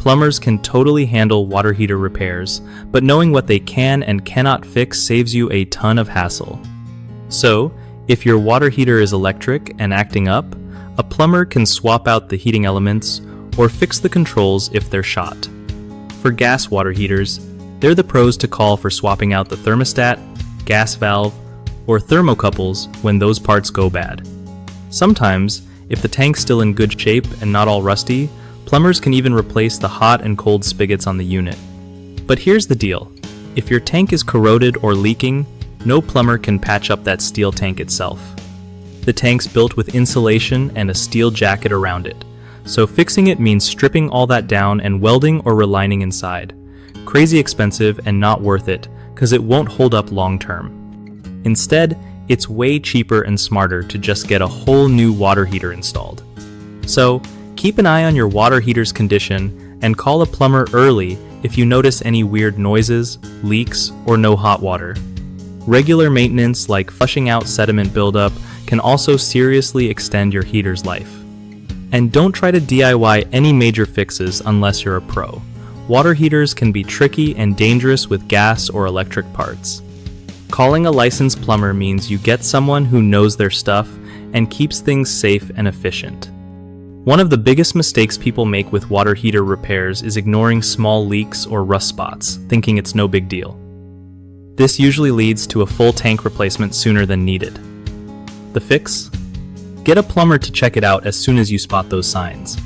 Plumbers can totally handle water heater repairs, but knowing what they can and cannot fix saves you a ton of hassle. So, if your water heater is electric and acting up, a plumber can swap out the heating elements or fix the controls if they're shot. For gas water heaters, they're the pros to call for swapping out the thermostat, gas valve, or thermocouples when those parts go bad. Sometimes, if the tank's still in good shape and not all rusty, plumbers can even replace the hot and cold spigots on the unit. But here's the deal. If your tank is corroded or leaking, no plumber can patch up that steel tank itself. The tank's built with insulation and a steel jacket around it, so fixing it means stripping all that down and welding or relining inside. Crazy expensive and not worth it, because it won't hold up long term. Instead, it's way cheaper and smarter to just get a whole new water heater installed. So, keep an eye on your water heater's condition and call a plumber early if you notice any weird noises, leaks, or no hot water. Regular maintenance like flushing out sediment buildup can also seriously extend your heater's life. And don't try to DIY any major fixes unless you're a pro. Water heaters can be tricky and dangerous with gas or electric parts. Calling a licensed plumber means you get someone who knows their stuff and keeps things safe and efficient. One of the biggest mistakes people make with water heater repairs is ignoring small leaks or rust spots, thinking it's no big deal. This usually leads to a full tank replacement sooner than needed. The fix? Get a plumber to check it out as soon as you spot those signs.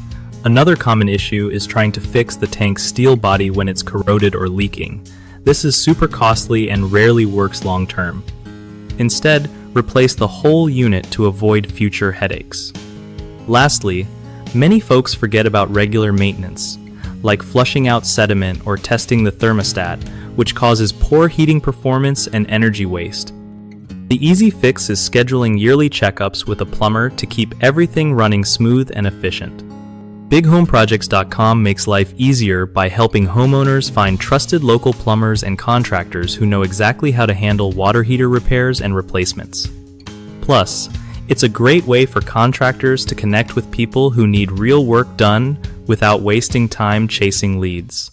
Another common issue is trying to fix the tank's steel body when it's corroded or leaking. This is super costly and rarely works long term. Instead, replace the whole unit to avoid future headaches. Lastly, many folks forget about regular maintenance, like flushing out sediment or testing the thermostat, which causes poor heating performance and energy waste. The easy fix is scheduling yearly checkups with a plumber to keep everything running smooth and efficient. BigHomeProjects.com makes life easier by helping homeowners find trusted local plumbers and contractors who know exactly how to handle water heater repairs and replacements. Plus, it's a great way for contractors to connect with people who need real work done without wasting time chasing leads.